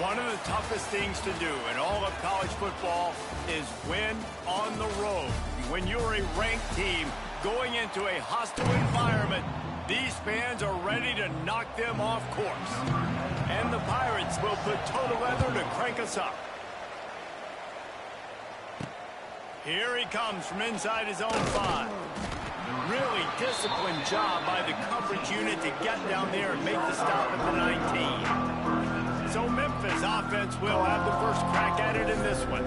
One of the toughest things to do in all of college football is win on the road. When you're a ranked team going into a hostile environment, these fans are ready to knock them off course. And the Pirates will put total leather to crank us up. Here he comes from inside his own 5. Really disciplined job by the coverage unit to get down there and make the stop at the 19. So Memphis offense will have the first crack at it in this one.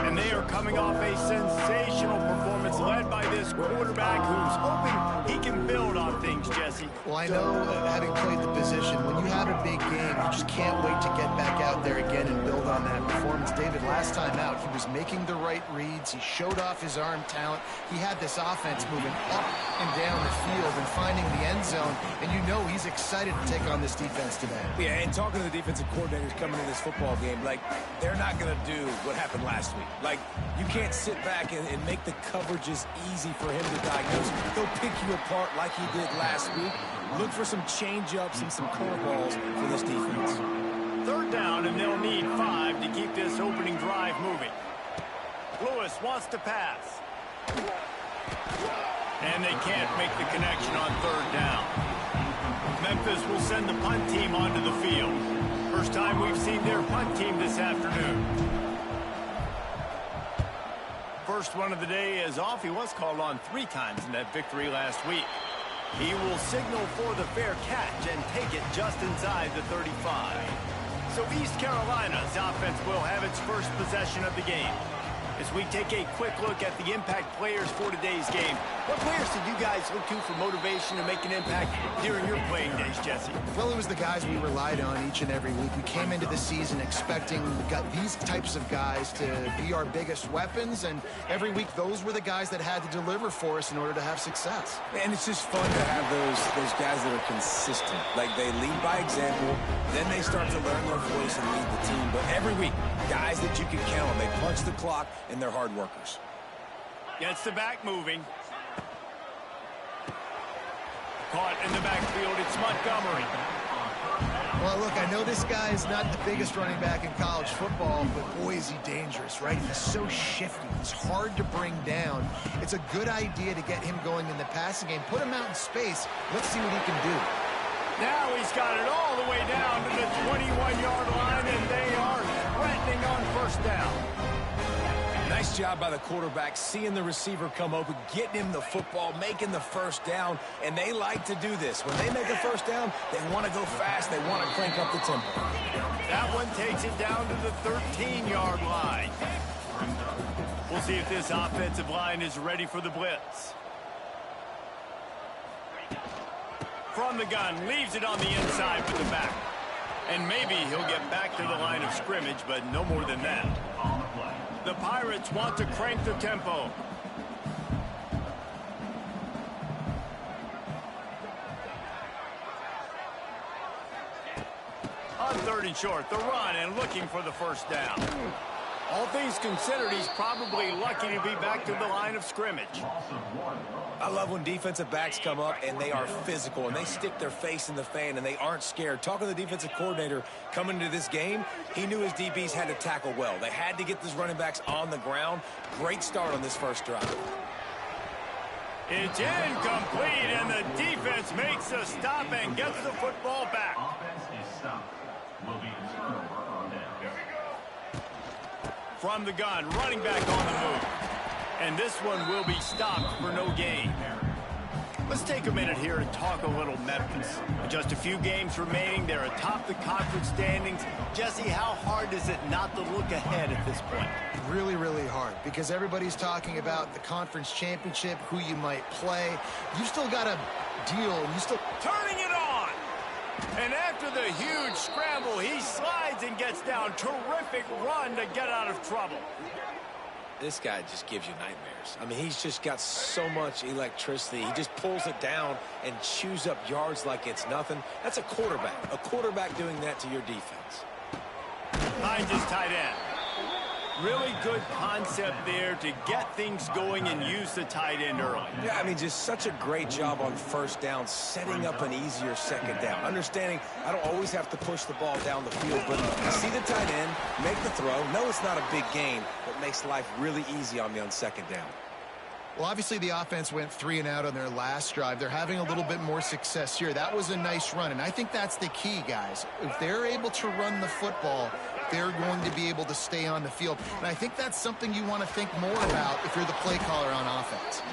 And they are coming off a sensational performance led by this quarterback who's hoping he can build on things, Jesse. Well, I know, having played the position, when you have a big game, you just can't wait to get back out there again and build on that performance. David, last time out, he was making the right reads. He showed off his arm talent. He had this offense moving up and down the field and finding the end zone. And you know he's excited to take on this defense today. Yeah, and talking to the defensive coordinators coming in this football game, like, they're not going to do what happened last week. Like, you can't sit back and make the coverages easy for him to diagnose. He'll pick you apart like he did last week. Look for some change-ups and some curveballs for this defense. 3rd down, and they'll need 5 to keep this opening drive moving. Lewis wants to pass. And they can't make the connection on 3rd down. Memphis will send the punt team onto the field. First time we've seen their punt team this afternoon. First one of the day is off. He was called on 3 times in that victory last week. He will signal for the fair catch and take it just inside the 35. So East Carolina's offense will have its first possession of the game. As we take a quick look at the impact players for today's game, what players did you guys look to for motivation to make an impact during your playing days, Jesse? Well, it was the guys we relied on each and every week. We came into the season expecting these types of guys to be our biggest weapons, and every week those were the guys that had to deliver for us in order to have success. And it's just fun to have those guys that are consistent. Like, they lead by example, then they start to learn their voice and lead the team. But every week, guys that you can count on, they punch the clock, and they're hard workers. Gets the back moving. Caught in the backfield, it's Montgomery. Well, look, I know this guy is not the biggest running back in college football, but boy, is he dangerous, right? He's so shifty. He's hard to bring down. It's a good idea to get him going in the passing game. Put him out in space. Let's see what he can do. Now he's got it all the way down to the 21-yard line, and they are threatening on 1st down. Nice job by the quarterback, seeing the receiver come open, getting him the football, making the 1st down, and they like to do this. When they make a 1st down, they want to go fast, they want to crank up the tempo. That one takes it down to the 13-yard line. We'll see if this offensive line is ready for the blitz. From the gun, leaves it on the inside with the back. And maybe he'll get back to the line of scrimmage, but no more than that. The Pirates want to crank the tempo. On 3rd and short, the run and looking for the 1st down. All things considered, he's probably lucky to be back to the line of scrimmage. I love when defensive backs come up and they are physical and they stick their face in the fan and they aren't scared. Talking to the defensive coordinator coming into this game, he knew his DBs had to tackle well. They had to get these running backs on the ground. Great start on this 1st drive. It's incomplete, and the defense makes a stop and gets the football back. Offense is stopped. Will be a turnover on down. From the gun, running back on the move. And this one will be stopped for no gain. Let's take a minute here and talk a little Memphis. With just a few games remaining, they're atop the conference standings. Jesse, how hard is it not to look ahead at this point? Really, really hard, because everybody's talking about the conference championship, who you might play. You still got a deal, and you still... Turning it on! And after the huge scramble, he slides and gets down. Terrific run to get out of trouble. This guy just gives you nightmares. I mean, he's just got so much electricity. He just pulls it down and chews up yards like it's nothing. That's a quarterback. A quarterback doing that to your defense. Finds his tight end. Really good concept there to get things going and use the tight end early. Yeah, I mean, just such a great job on first down, setting up an easier second down. Understanding I don't always have to push the ball down the field, but I see the tight end, make the throw. No, it's not a big gain, but makes life really easy on me on second down. Well, obviously the offense went 3 and out on their last drive. They're having a little bit more success here. That was a nice run, and I think that's the key, guys. If they're able to run the football, they're going to be able to stay on the field. And I think that's something you want to think more about if you're the play caller on offense.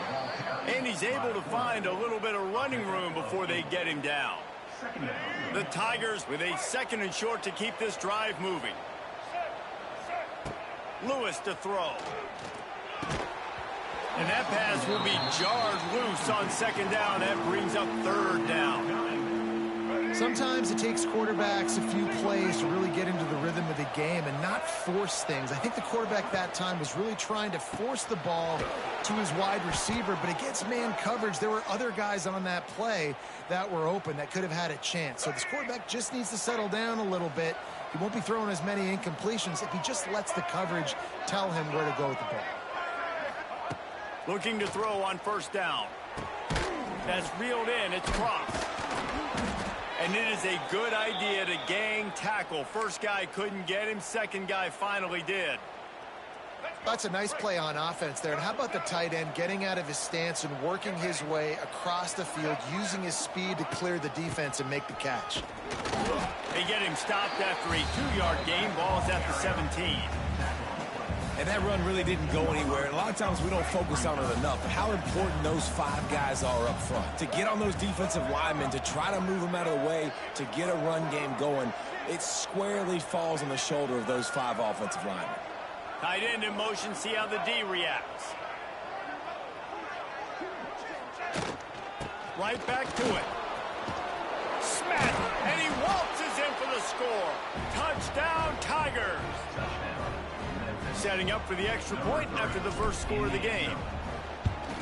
And he's able to find a little bit of running room before they get him down. The Tigers with a 2nd and short to keep this drive moving. Lewis to throw. And that pass will be jarred loose on 2nd down. That brings up 3rd down. Sometimes it takes quarterbacks a few plays to really get into the rhythm of the game and not force things. I think the quarterback that time was really trying to force the ball to his wide receiver, but against man coverage, there were other guys on that play that were open that could have had a chance. So this quarterback just needs to settle down a little bit. He won't be throwing as many incompletions if he just lets the coverage tell him where to go with the ball. Looking to throw on 1st down. That's reeled in. It's crossed. And it is a good idea to gang tackle. First guy couldn't get him. Second guy finally did. That's a nice play on offense there. And how about the tight end getting out of his stance and working his way across the field, using his speed to clear the defense and make the catch. They get him stopped after a 2-yard gain. Ball's at the 17. And that run really didn't go anywhere. And a lot of times we don't focus on it enough. But how important those 5 guys are up front. To get on those defensive linemen, to try to move them out of the way, to get a run game going, it squarely falls on the shoulder of those 5 offensive linemen. Tight end in motion, see how the D reacts. Right back to it. Smack, and he waltzes in for the score. Touchdown, Tigers. Setting up for the extra point after the first score of the game.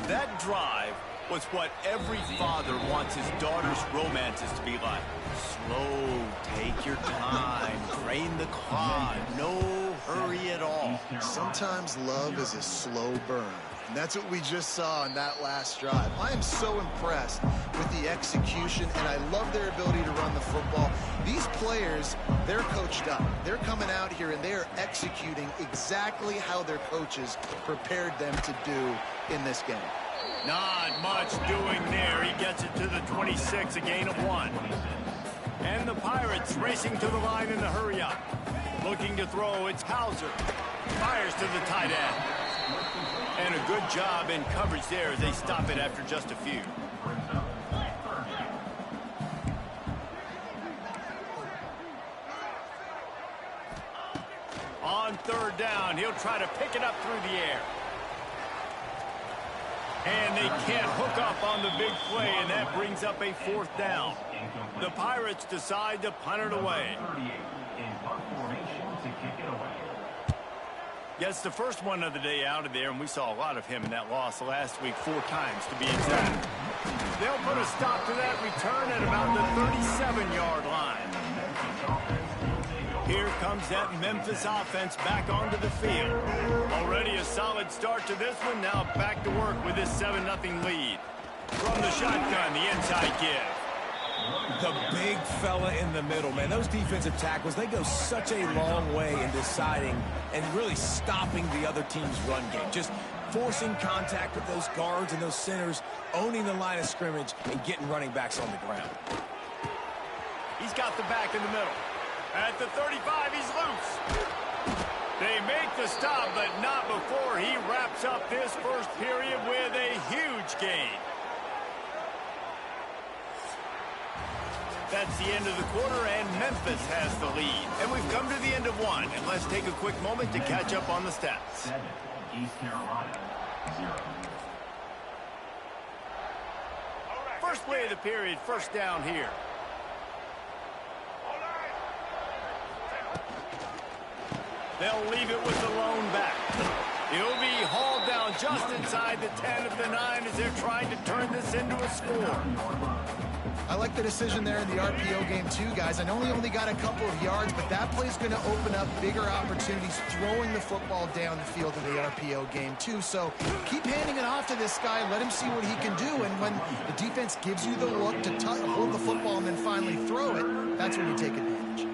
That drive was what every father wants his daughter's romances to be like. Slow, take your time, drain the clock, no hurry at all. Sometimes love is a slow burn. And that's what we just saw on that last drive. I am so impressed with the execution, and I love their ability to run the football. These players, they're coached up. They're coming out here, and they're executing exactly how their coaches prepared them to do in this game. Not much doing there. He gets it to the 26, a gain of 1. And the Pirates racing to the line in the hurry-up. Looking to throw, it's Hauser. Fires to the tight end. And a good job in coverage there as they stop it after just a few. On 3rd down, he'll try to pick it up through the air. And they can't hook up on the big play, and that brings up a 4th down. The Pirates decide to punt it away. Gets the first one of the day out of there, and we saw a lot of him in that loss last week, 4 times to be exact. They'll put a stop to that return at about the 37-yard line. Here comes that Memphis offense back onto the field. Already a solid start to this one. Now back to work with this 7-0 lead. From the shotgun, the inside give. The big fella in the middle, man. Those defensive tackles, they go such a long way in deciding and really stopping the other team's run game. Just forcing contact with those guards and those centers, owning the line of scrimmage, and getting running backs on the ground. He's got the back in the middle. At the 35, he's loose. They make the stop, but not before he wraps up this first period with a huge gain. That's the end of the quarter, and Memphis has the lead. And we've come to the end of one, and let's take a quick moment to catch up on the stats. 7, East Carolina, 0. First play of the period, first down here. They'll leave it with the lone back. He'll be hauled down just inside the 10 of the 9 as they're trying to turn this into a score. I like the decision there in the RPO game too, guys. I know he only got a couple of yards, but that play's going to open up bigger opportunities throwing the football down the field in the RPO game too. So keep handing it off to this guy. Let him see what he can do. And when the defense gives you the look to hold the football and then finally throw it, that's when you take advantage.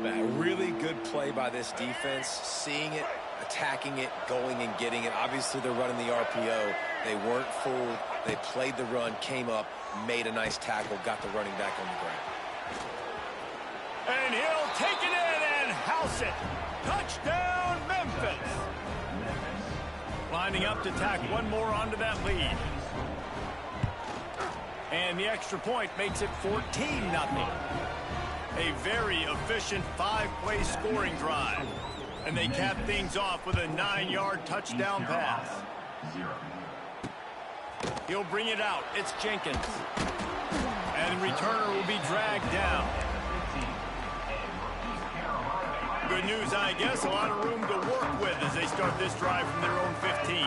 A really good play by this defense, seeing it, attacking it, going and getting it. Obviously, they're running the RPO. They weren't fooled. They played the run, came up, made a nice tackle, got the running back on the ground. And he'll take it in and house it. Touchdown, Memphis. Lining up to tack one more onto that lead. And the extra point makes it 14-0. A very efficient 5-play scoring drive. And they cap things off with a 9-yard touchdown pass. He'll bring it out. It's Jenkins. And the returner will be dragged down. Good news, I guess. A lot of room to work with as they start this drive from their own 15.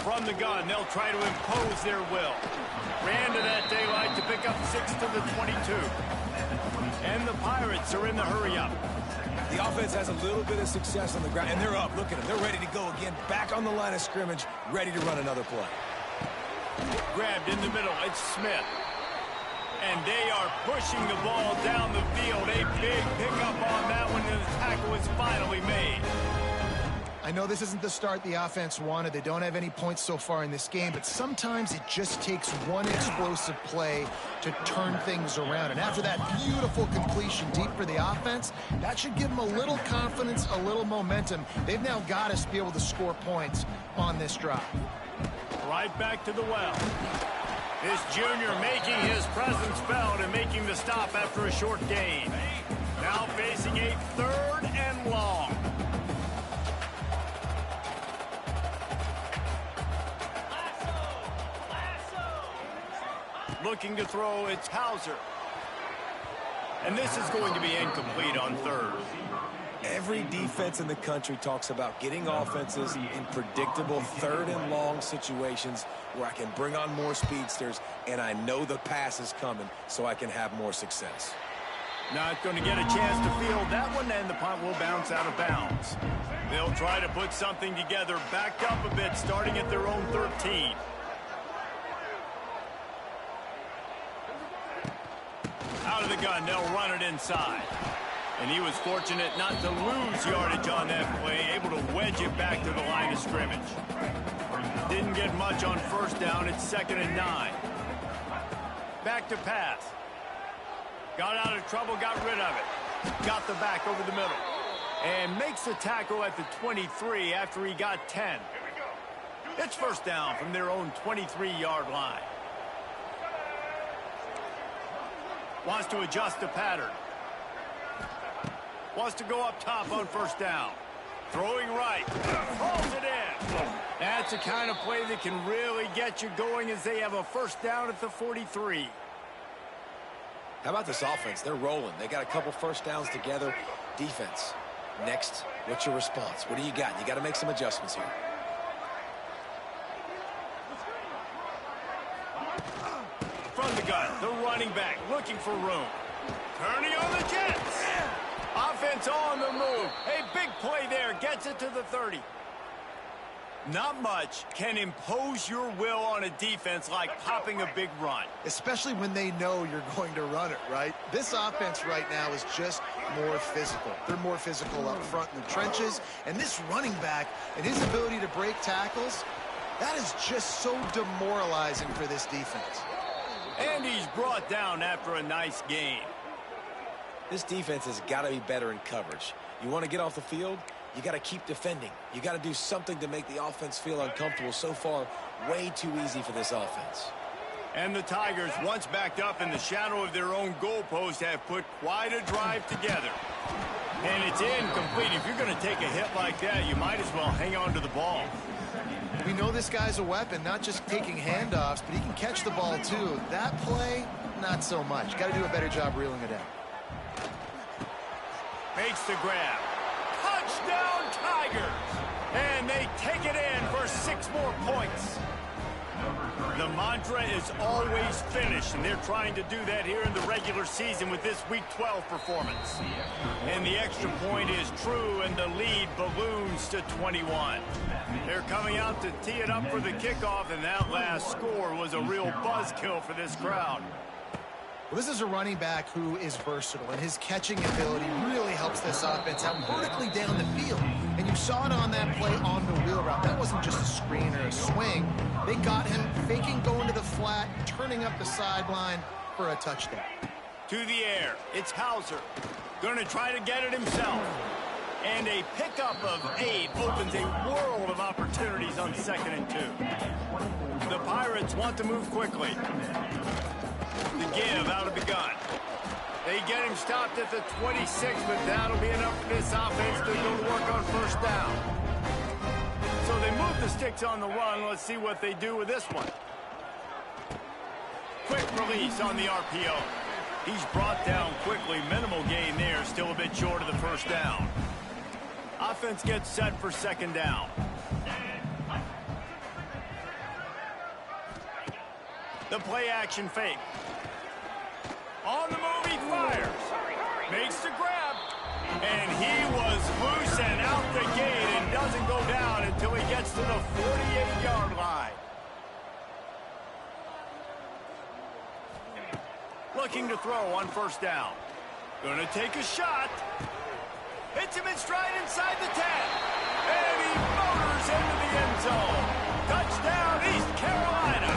From the gun, they'll try to impose their will. Ran to that daylight to pick up 6 to the 22. And the Pirates are in the hurry-up. The offense has a little bit of success on the ground, and they're up. Look at them. They're ready to go again. Back on the line of scrimmage, ready to run another play. Grabbed in the middle. It's Smith. And they are pushing the ball down the field. A big pickup on that one, and the tackle is finally made. I know this isn't the start the offense wanted. They don't have any points so far in this game, but sometimes it just takes one explosive play to turn things around. And after that beautiful completion deep for the offense, that should give them a little confidence, a little momentum. They've now got us to be able to score points on this drive. Right back to the well. This junior making his presence felt and making the stop after a short gain. Now facing a 3rd and long. Looking to throw, it's Hauser. And this is going to be incomplete on 3rd. Every defense in the country talks about getting offenses in predictable 3rd and long situations where I can bring on more speedsters and I know the pass is coming so I can have more success. Not going to get a chance to field that one, and the punt will bounce out of bounds. They'll try to put something together, backed up a bit, starting at their own 13. Out of the gun, they'll run it inside. And he was fortunate not to lose yardage on that play, able to wedge it back to the line of scrimmage. Didn't get much on 1st down. It's 2nd and 9. Back to pass. Got out of trouble, got rid of it. Got the back over the middle. And makes the tackle at the 23 after he got 10. It's 1st down from their own 23-yard line. Wants to adjust the pattern. Wants to go up top on 1st down. Throwing right. Throws it in. That's the kind of play that can really get you going as they have a 1st down at the 43. How about this offense? They're rolling. They got a couple 1st downs together. Defense. Next, what's your response? What do you got? You got to make some adjustments here. From the gun, the running back looking for room. Turning on the Jets. Offense on the move. A big play there. Gets it to the 30. Not much can impose your will on a defense like popping a big run. Especially when they know you're going to run it, right? This offense right now is just more physical. They're more physical up front in the trenches. And this running back and his ability to break tackles, that is just so demoralizing for this defense. And he's brought down after a nice game. This defense has got to be better in coverage. You want to get off the field? You got to keep defending. You got to do something to make the offense feel uncomfortable. So far, way too easy for this offense. And the Tigers, once backed up in the shadow of their own goalpost, have put quite a drive together. And it's incomplete. If you're going to take a hit like that, you might as well hang on to the ball. We know this guy's a weapon, not just taking handoffs, but he can catch the ball too. That play, not so much. Got to do a better job reeling it out. Makes the grab. Touchdown Tigers! And they take it in for 6 more points. The mantra is always finish, and they're trying to do that here in the regular season with this Week 12 performance. And the extra point is true, and the lead balloons to 21. They're coming out to tee it up for the kickoff, and that last score was a real buzzkill for this crowd. Well, this is a running back who is versatile, and his catching ability really helps this offense out vertically down the field. And you saw it on that play on the wheel route. That wasn't just a screen or a swing. They got him faking going to the flat, turning up the sideline for a touchdown. To the air, it's Hauser. Going to try to get it himself. And a pickup of 8 opens a world of opportunities on 2nd and 2. The Pirates want to move quickly. The give out of the gun. They get him stopped at the 26, but that'll be enough for this offense to go to work on 1st down. So they move the sticks on the run. Let's see what they do with this one. Quick release on the RPO. He's brought down quickly. Minimal gain there. Still a bit short of the 1st down. Offense gets set for 2nd down. The play action fake. On the move, he fires. Makes the grab. And he was loose and out the gate and doesn't go down until he gets to the 48-yard line. Looking to throw on 1st down. Going to take a shot. Hits him in stride inside the 10. And he motors into the end zone. Touchdown, East Carolina.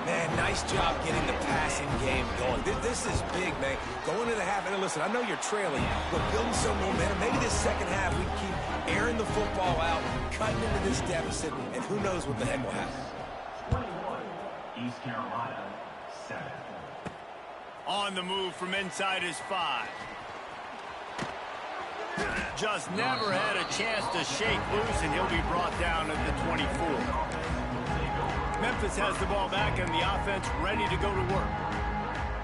Man, nice job getting the passing game going. This is big, man. Going to the half, and listen, I know you're trailing, but building some momentum. Maybe this 2nd half we keep airing the football out, cutting into this deficit, and who knows what the heck will happen. 21, East Carolina, 7. On the move from inside his 5. Just never had a chance to shake loose, and he'll be brought down at the 24. Memphis has the ball back and the offense ready to go to work.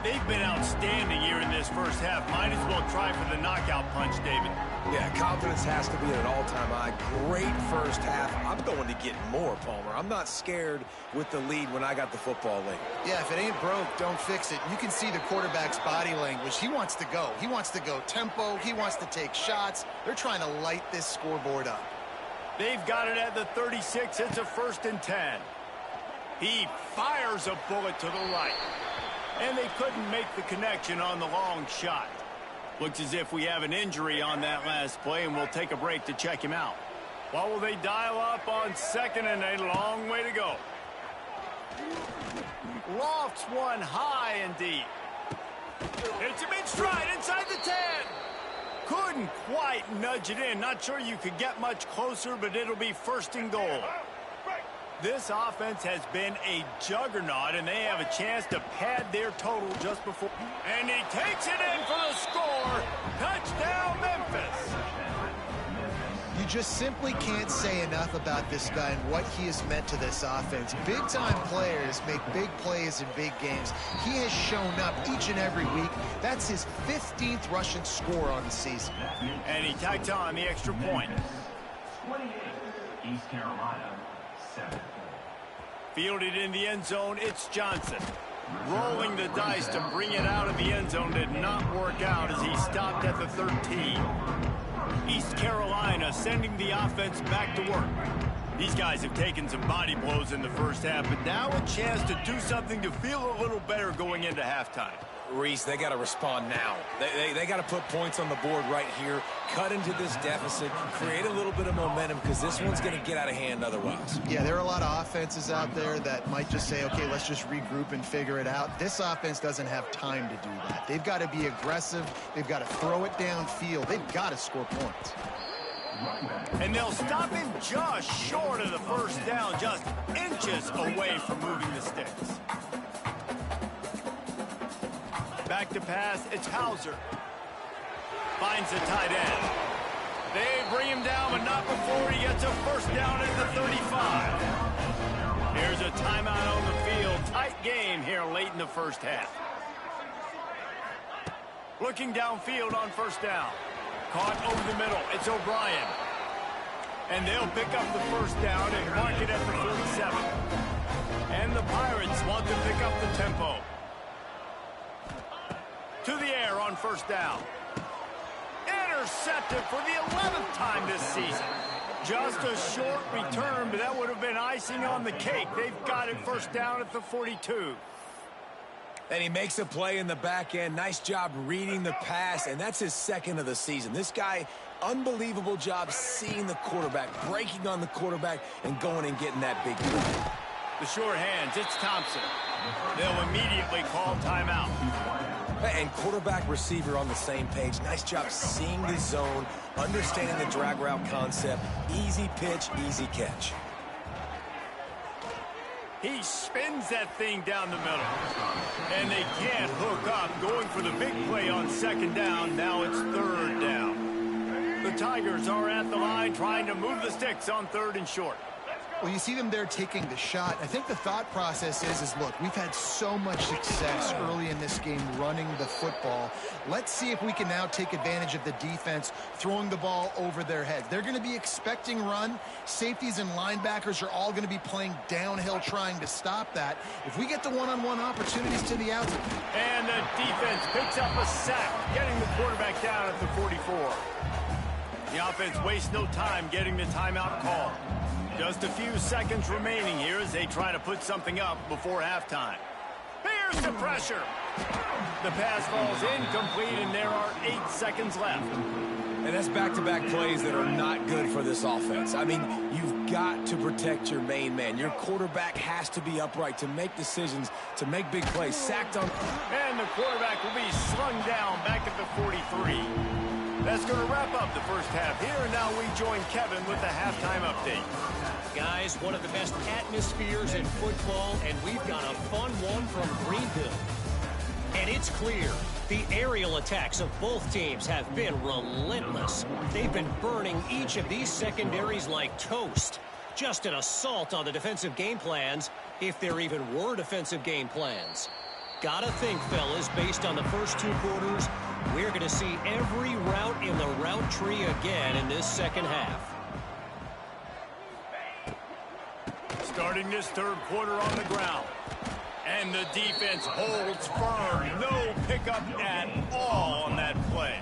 They've been outstanding here in this 1st half. Might as well try for the knockout punch, David. Yeah, confidence has to be at an all-time high. Great 1st half. I'm going to get more, Palmer. I'm not scared with the lead when I got the football late. Yeah, if it ain't broke, don't fix it. You can see the quarterback's body language. He wants to go. He wants to go tempo. He wants to take shots. They're trying to light this scoreboard up. They've got it at the 36. It's a 1st and 10. He fires a bullet to the right. And they couldn't make the connection on the long shot. Looks as if we have an injury on that last play, and we'll take a break to check him out. What will they dial up on 2nd and a long way to go? Lofts one high and deep. Hits him in stride inside the 10. Couldn't quite nudge it in. Not sure you could get much closer, but it'll be 1st and goal. This offense has been a juggernaut, and they have a chance to pad their total just before. And he takes it in for the score. Touchdown, Memphis. You just simply can't say enough about this guy and what he has meant to this offense. Big-time players make big plays in big games. He has shown up each and every week. That's his 15th rushing score on the season. And he tacks on the extra point. 28, East Carolina, 7. Fielded in the end zone, it's Johnson. Rolling the dice to bring it out of the end zone did not work out as he stopped at the 13. East Carolina sending the offense back to work. These guys have taken some body blows in the 1st half, but now a chance to do something to feel a little better going into halftime. Reese, they got to respond now. They got to put points on the board right here, cut into this deficit, create a little bit of momentum, because this one's going to get out of hand otherwise. Yeah, there are a lot of offenses out there that might just say, okay, let's just regroup and figure it out. This offense doesn't have time to do that. They've got to be aggressive. They've got to throw it downfield. They've got to score points. And they'll stop him just short of the 1st down, just inches away from moving the sticks. Back to pass, it's Hauser. Finds the tight end. They bring him down, but not before he gets a 1st down at the 35. Here's a timeout on the field. Tight game here late in the 1st half. Looking downfield on 1st down. Caught over the middle. It's O'Brien. And they'll pick up the 1st down and mark it at the 47. And the Pirates want to pick up the tempo. To the air on first down. Intercepted for the 11th time this season. Just a short return, but that would have been icing on the cake. They've got it first down at the 42. And he makes a play in the back end. Nice job reading the pass, and that's his second of the season. This guy, unbelievable job seeing the quarterback, breaking on the quarterback, and going and getting that big play. The short hands, it's Thompson. They'll immediately call timeout. And quarterback receiver on the same page. Nice job seeing the zone, understanding the drag route concept. Easy pitch, easy catch. He spins that thing down the middle. And they can't hook up, going for the big play on second down. Now it's third down. The Tigers are at the line trying to move the sticks on third and short. Well, you see them there taking the shot. I think the thought process is look, we've had so much success early in this game running the football. Let's see if we can now take advantage of the defense throwing the ball over their heads. They're going to be expecting run. Safeties and linebackers are all going to be playing downhill trying to stop that. If we get the one-on-one opportunities to the outside. And the defense picks up a sack, getting the quarterback down at the 44. The offense wastes no time getting the timeout call. Just a few seconds remaining here as they try to put something up before halftime. Here's the pressure. The pass falls incomplete, and there are 8 seconds left. And that's back-to-back plays that are not good for this offense. I mean, you've got to protect your main man. Your quarterback has to be upright to make decisions, to make big plays. Sacked on. And the quarterback will be slung down back at the 43. That's going to wrap up the first half here, and now we join Kevin with the halftime update. Guys, one of the best atmospheres in football, and we've got a fun one from Greenville. And it's clear, the aerial attacks of both teams have been relentless. They've been burning each of these secondaries like toast. Just an assault on the defensive game plans, if there even were defensive game plans. Gotta think, fellas, based on the first 2 quarters, we're going to see every route in the route tree again in this second half. Starting this third quarter on the ground. And the defense holds firm. No pickup at all on that play.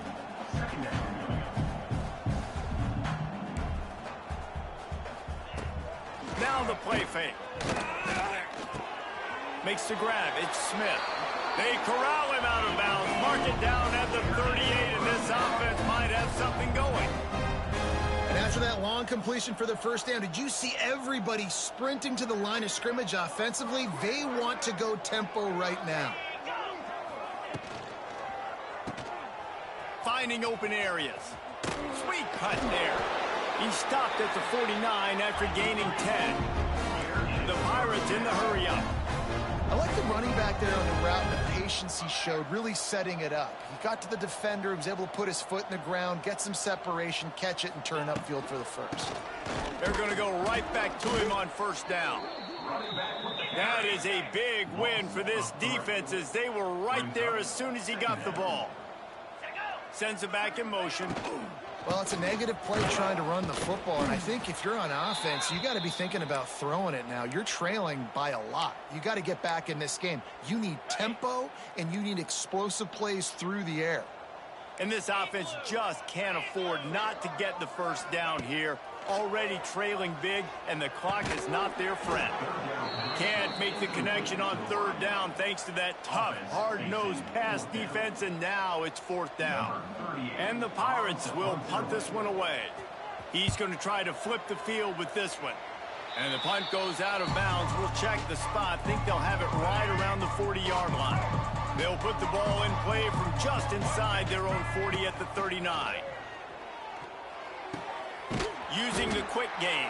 Now the play fake. Makes the grab. It's Smith. They corral him out of bounds. Mark it down at the 38, and this offense might have something going. And after that long completion for the first down, did you see everybody sprinting to the line of scrimmage offensively? They want to go tempo right now. Finding open areas. Sweet cut there. He stopped at the 49 after gaining 10. The Pirates in the hurry-up. I like the running back there on the route and the patience he showed, really setting it up. He got to the defender, he was able to put his foot in the ground, get some separation, catch it, and turn upfield for the first. They're going to go right back to him on first down. That is a big win for this defense as they were right there as soon as he got the ball. Sends it back in motion. Well, it's a negative play trying to run the football, and I think if you're on offense, you got to be thinking about throwing it now. You're trailing by a lot. You got to get back in this game. You need tempo, and you need explosive plays through the air. And this offense just can't afford not to get the first down here. Already trailing big, and the clock is not their friend. Can't make the connection on third down thanks to that tough, hard-nosed pass defense, and now it's fourth down. And the Pirates will punt this one away. He's going to try to flip the field with this one. And the punt goes out of bounds. We'll check the spot. Think they'll have it right around the 40-yard line. They'll put the ball in play from just inside their own 40 at the 39. Using the quick game.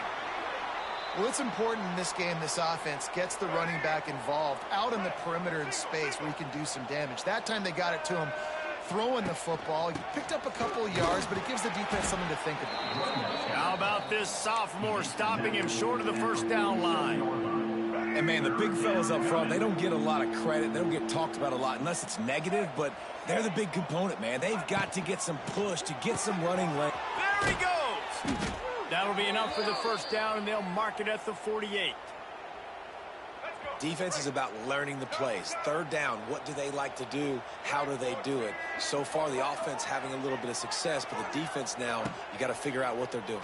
Well, it's important in this game this offense gets the running back involved out in the perimeter in space where he can do some damage. That time they got it to him throwing the football. He picked up a couple of yards, but it gives the defense something to think about. How about this sophomore stopping him short of the first down line? And, man, the big fellas up front, they don't get a lot of credit. They don't get talked about a lot unless it's negative, but they're the big component, man. They've got to get some push to get some running length. There he goes! That'll be enough for the first down, and they'll mark it at the 48. Defense is about learning the plays. Third down, what do they like to do? How do they do it? So far, the offense having a little bit of success, but the defense now, you got to figure out what they're doing.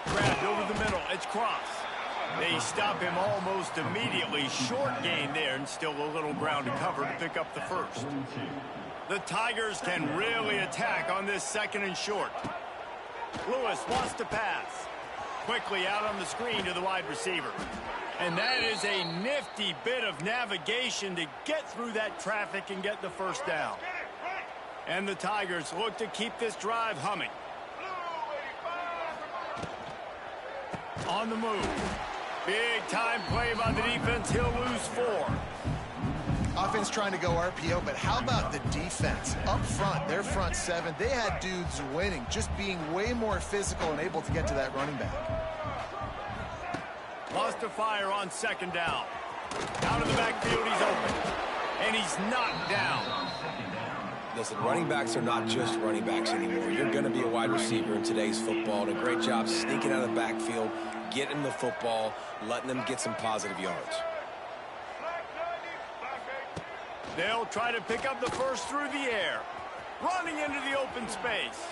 Grabbed over the middle. It's Cross. They stop him almost immediately. Short gain there, and still a little ground to cover to pick up the first. The Tigers can really attack on this 2nd and short. Lewis wants to pass. Quickly out on the screen to the wide receiver. And that is a nifty bit of navigation to get through that traffic and get the first down. And the Tigers look to keep this drive humming. On the move. Big time play by the defense. He'll lose 4. Offense trying to go RPO, but how about the defense? Up front, their front 7, they had dudes winning, just being way more physical and able to get to that running back. Lost to fire on 2nd down. Out of the backfield, he's open. And he's knocked down. Listen, running backs are not just running backs anymore. You're going to be a wide receiver in today's football. And a great job sneaking out of the backfield, getting the football, letting them get some positive yards. They'll try to pick up the first through the air. Running into the open space.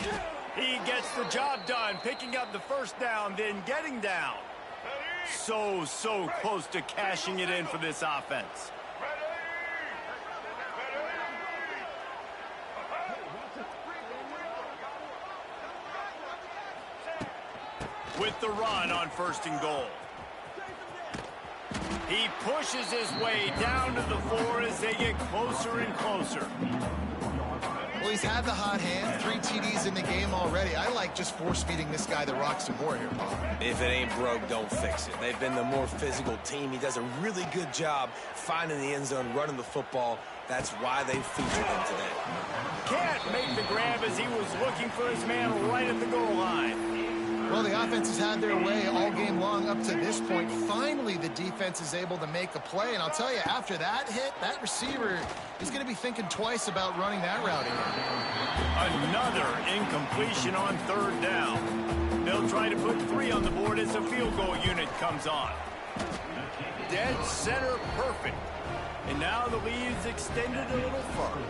He gets the job done, picking up the first down, then getting down. So close to cashing it in for this offense. With the run on 1st and goal. He pushes his way down to the 4 as they get closer and closer. Well, he's had the hot hand, 3 TDs in the game already. I like just force-feeding this guy the rock some more here, Paul. If it ain't broke, don't fix it. They've been the more physical team. He does a really good job finding the end zone, running the football. That's why they featured him today. Can't make the grab as he was looking for his man right at the goal line. Well, the offense has had their way all game long up to this point. Finally, the defense is able to make a play. And I'll tell you, after that hit, that receiver is going to be thinking twice about running that route again. Another incompletion on 3rd down. They'll try to put 3 on the board as the field goal unit comes on. Dead center perfect. And now the lead's extended a little further.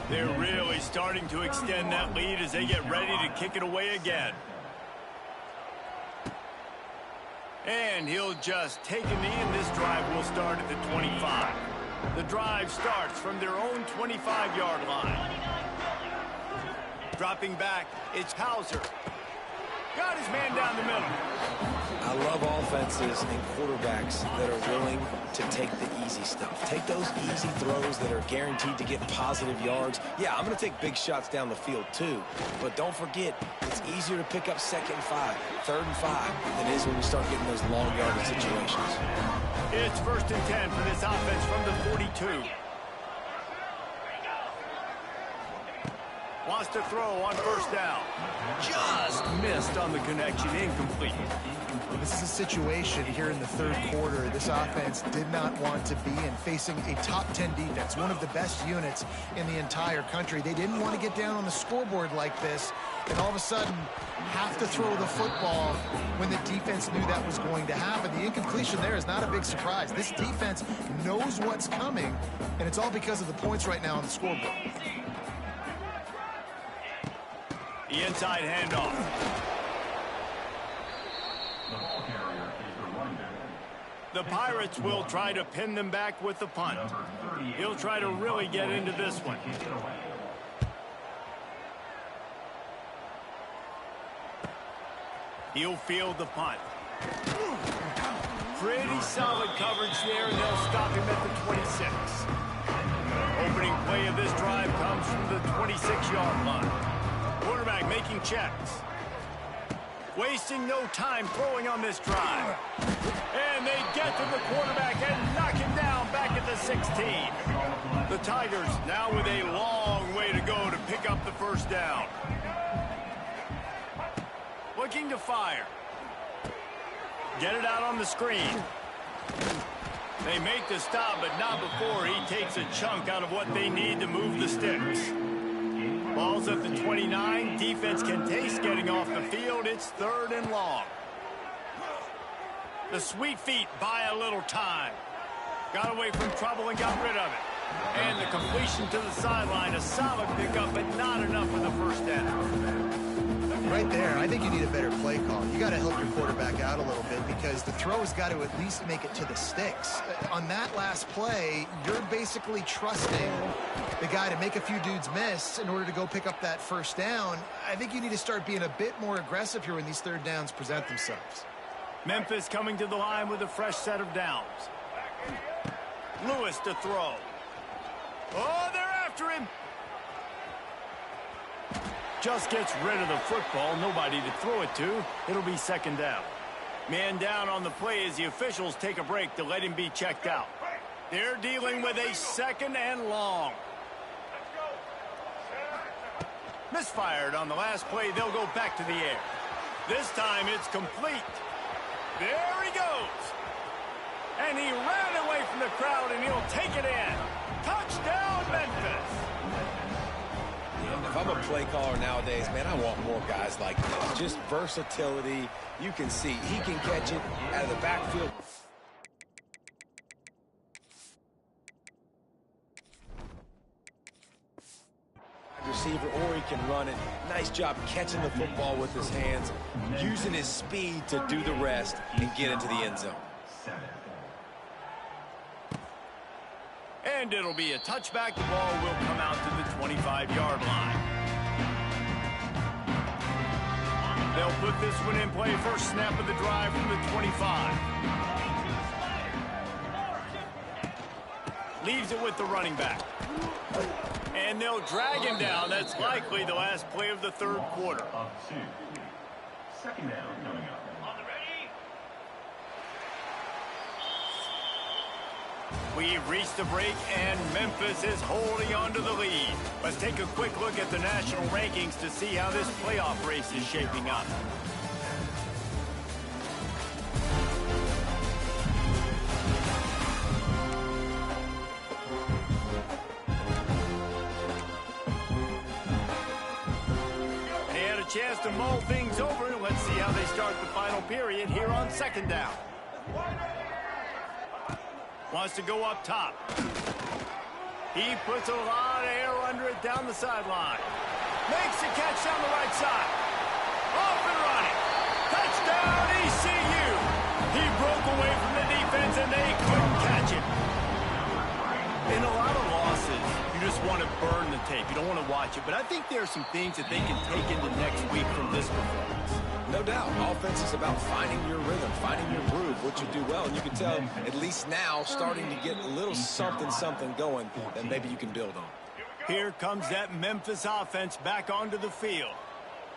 They're really starting to extend that lead as they get ready to kick it away again. And he'll just take a knee, and this drive will start at the 25. The drive starts from their own 25-yard line. Dropping back, it's Hauser. Got his man down the middle. I love offenses and quarterbacks that are willing to take the easy stuff. Take those easy throws that are guaranteed to get positive yards. Yeah, I'm going to take big shots down the field too. But don't forget, it's easier to pick up 2nd and 5, 3rd and 5 than it is when we start getting those long yardage situations. It's 1st and 10 for this offense from the 42. Wants to throw on 1st down. Just missed on the connection, incomplete. This is a situation here in the 3rd quarter this offense did not want to be in, facing a top 10 defense, one of the best units in the entire country. They didn't want to get down on the scoreboard like this and all of a sudden have to throw the football when the defense knew that was going to happen. The incompletion there is not a big surprise. This defense knows what's coming, and it's all because of the points right now on the scoreboard. The inside handoff. The ball carrier is the running back. The Pirates will try to pin them back with the punt. He'll try to really get into this one. He'll field the punt. Pretty solid coverage there, and they'll stop him at the 26. Opening play of this drive comes from the 26-yard line. Quarterback making checks. Wasting no time throwing on this drive. And they get to the quarterback and knock him down back at the 16. The Tigers now with a long way to go to pick up the first down. Looking to fire. Get it out on the screen. They make the stop, but not before he takes a chunk out of what they need to move the sticks. Ball's at the 29. Defense can taste getting off the field. It's 3rd and long. The sweet feet buy a little time. Got away from trouble and got rid of it. And the completion to the sideline, a solid pickup, but not enough for the first down. Right there, I think you need a better play call. You got to help your quarterback out a little bit because the throw has got to at least make it to the sticks. On that last play, you're basically trusting the guy to make a few dudes miss in order to go pick up that first down. I think you need to start being a bit more aggressive here when these third downs present themselves. Memphis coming to the line with a fresh set of downs. Lewis to throw. Oh, they're after him. Just gets rid of the football. Nobody to throw it to. It'll be second down. Man down on the play as the officials take a break to let him be checked out. They're dealing with a second and long. Misfired on the last play. They'll go back to the air. This time it's complete. There he goes. And he ran away from the crowd, and he'll take it in. Touchdown, Memphis. If I'm a play caller nowadays, man, I want more guys like this. Just versatility. You can see he can catch it out of the backfield. Receiver, or he can run it. Nice job catching the football with his hands, using his speed to do the rest and get into the end zone. And it'll be a touchback. The ball will come out to the 25-yard line. They'll put this one in play. First snap of the drive from the 25. Leaves it with the running back. And they'll drag him down. That's likely the last play of the third quarter. Second down coming up. We've reached the break, and Memphis is holding on to the lead. Let's take a quick look at the national rankings to see how this playoff race is shaping up. They had a chance to mull things over. Let's see how they start the final period here on second down. Wants to go up top. He puts a lot of air under it down the sideline. Makes a catch down the right side. Off and running. Touchdown, ECU. He broke away from the defense, and they couldn't catch it. In a lot of losses, you just want to burn the tape. You don't want to watch it. But I think there are some things that they can take into next week from this performance. No doubt. Offense is about finding your rhythm, finding your groove, what you do well. And you can tell, at least now, starting to get a little something going that maybe you can build on. Here comes that Memphis offense back onto the field.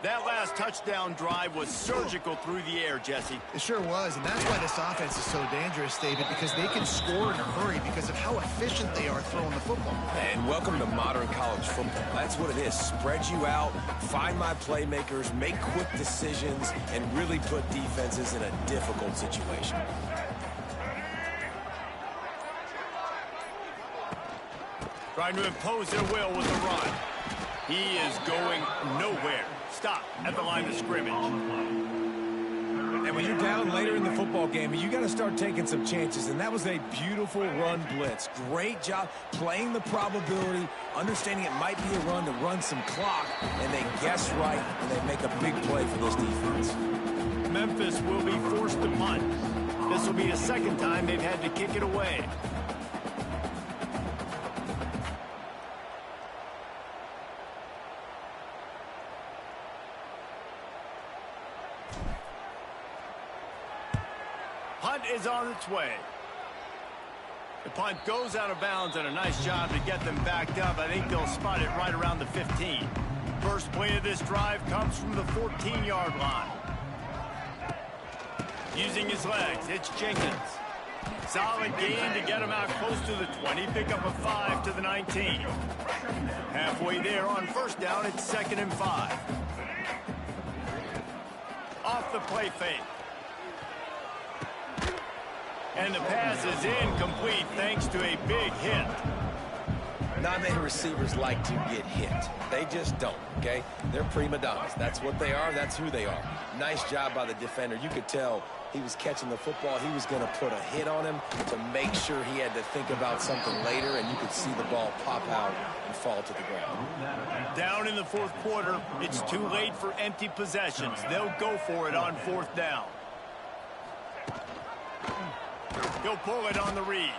That last touchdown drive was surgical through the air, Jesse. It sure was, and that's why this offense is so dangerous, David, because they can score in a hurry because of how efficient they are throwing the football. And welcome to modern college football. That's what it is. Spread you out, find my playmakers, make quick decisions, and really put defenses in a difficult situation. Trying to impose their will with the run. He is going nowhere. Stop at the line of scrimmage. And when you're down later in the football game, you got to start taking some chances. And that was a beautiful run blitz. Great job playing the probability, understanding it might be a run to run some clock, and they guess right, and they make a big play for this defense. Memphis will be forced to punt. This will be the second time they've had to kick it away. Punt is on its way. The punt goes out of bounds, and a nice job to get them backed up. I think they'll spot it right around the 15. First play of this drive comes from the 14-yard line. Using his legs, it's Jenkins. Solid gain to get him out close to the 20. Pick up a 5 to the 19. Halfway there on first down, it's 2nd and 5. Off the play fake. And the pass is incomplete thanks to a big hit. Not many receivers like to get hit. They just don't, okay? They're prima donnas. That's what they are. That's who they are. Nice job by the defender. You could tell he was catching the football, he was going to put a hit on him to make sure he had to think about something later, and you could see the ball pop out and fall to the ground. Down in the fourth quarter, it's too late for empty possessions. They'll go for it on fourth down. He'll pull it on the read.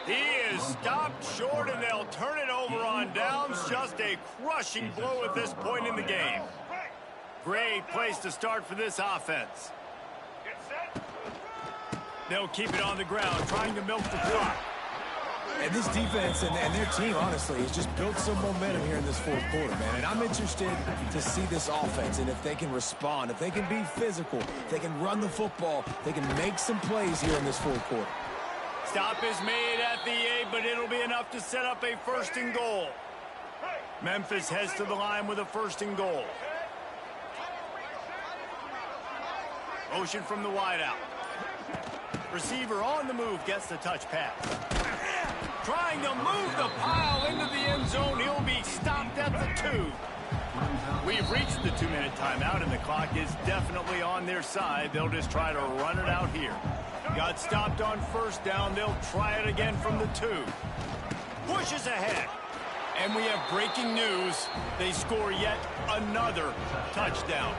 He is stopped short, and they'll turn it over on downs. Just a crushing blow at this point in the game. Great place to start for this offense. They'll keep it on the ground, trying to milk the clock. And this defense and their team, honestly, has just built some momentum here in this fourth quarter, man. And I'm interested to see this offense and if they can respond, if they can be physical, if they can run the football, they can make some plays here in this fourth quarter. Stop is made at the 8, but it'll be enough to set up a first and goal. Memphis heads to the line with a first and goal. Motion from the wideout. Receiver on the move gets the touch pass. Trying to move the pile into the end zone. He'll be stopped at the 2. We've reached the 2-minute timeout, and the clock is definitely on their side. They'll just try to run it out here. Got stopped on first down. They'll try it again from the 2. Pushes ahead. And we have breaking news. They score yet another touchdown.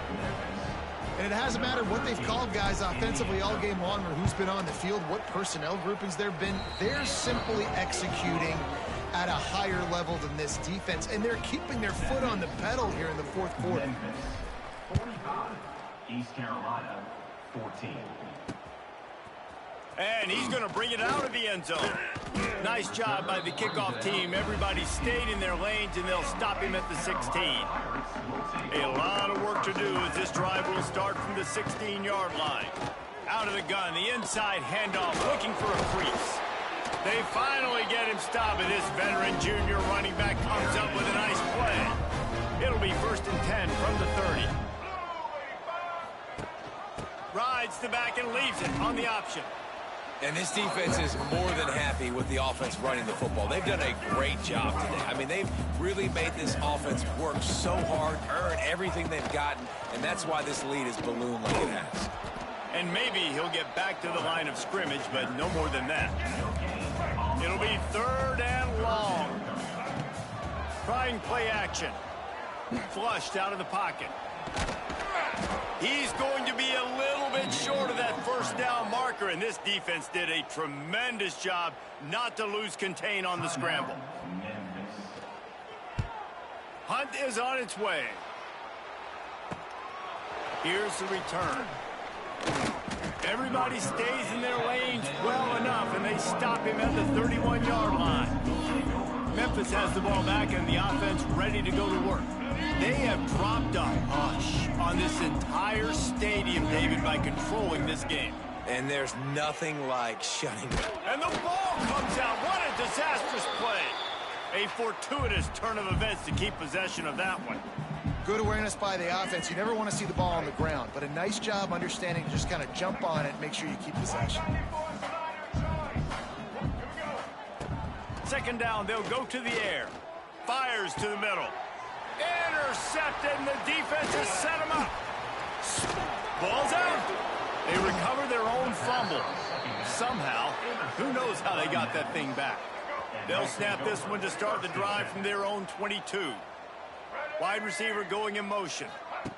And it hasn't mattered what they've called guys offensively all game long or who's been on the field, what personnel groupings there have been. They're simply executing at a higher level than this defense, and they're keeping their foot on the pedal here in the fourth quarter. 45, East Carolina, 14. And he's going to bring it out of the end zone. Nice job by the kickoff team. Everybody stayed in their lanes, and they'll stop him at the 16. A lot of work to do as this drive will start from the 16-yard line. Out of the gun, the inside handoff, looking for a crease. They finally get him stopped, and this veteran junior running back comes up with a nice play. It'll be 1st and 10 from the 30. Rides the back and leaves it on the option. And this defense is more than happy with the offense running the football. They've done a great job today. I mean, they've really made this offense work so hard, earn everything they've gotten, and that's why this lead is ballooned like it has. And maybe he'll get back to the line of scrimmage, but no more than that. It'll be 3rd and long. Trying play action. Flushed out of the pocket. He's going to be a little bit short of that first down marker, and this defense did a tremendous job not to lose contain on the scramble. Hunt is on its way. Here's the return. Everybody stays in their lanes well enough, and they stop him at the 31-yard line. Memphis has the ball back, and the offense ready to go to work. They have dropped a hush on this entire stadium, David, by controlling this game. And there's nothing like shutting down. And the ball comes out. What a disastrous play. A fortuitous turn of events to keep possession of that one. Good awareness by the offense. You never want to see the ball on the ground, but a nice job understanding to just kind of jump on it and make sure you keep possession. 2nd down, they'll go to the air. Fires to the middle. Intercepted, and the defense has set him up. Ball's out. They recover their own fumble. Somehow, who knows how they got that thing back. They'll snap this one to start the drive from their own 22. Wide receiver going in motion.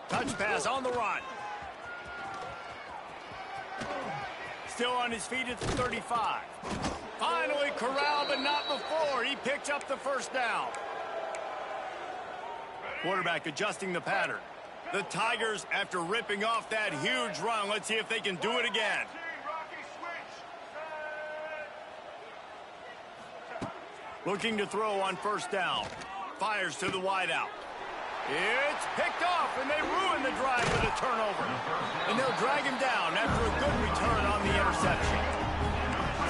Touch pass on the run. Still on his feet at the 35. Finally corralled, but not before. He picked up the first down. Quarterback adjusting the pattern. The Tigers, after ripping off that huge run, let's see if they can do it again. Looking to throw on first down. Fires to the wideout. It's picked off, and they ruin the drive with a turnover. And they'll drag him down after a good return on the interception.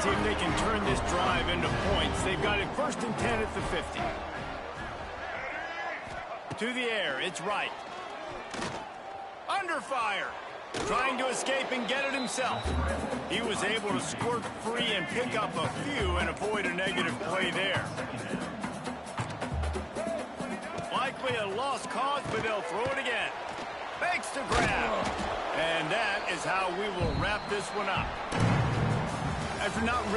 See if they can turn this drive into points. They've got it 1st and 10 at the 50. To the air, it's right. Under fire. Trying to escape and get it himself. He was able to squirt free and pick up a few and avoid a negative play there. Likely a lost cause, but they'll throw it again. Makes the grab. And that is how we will wrap this one up. After not really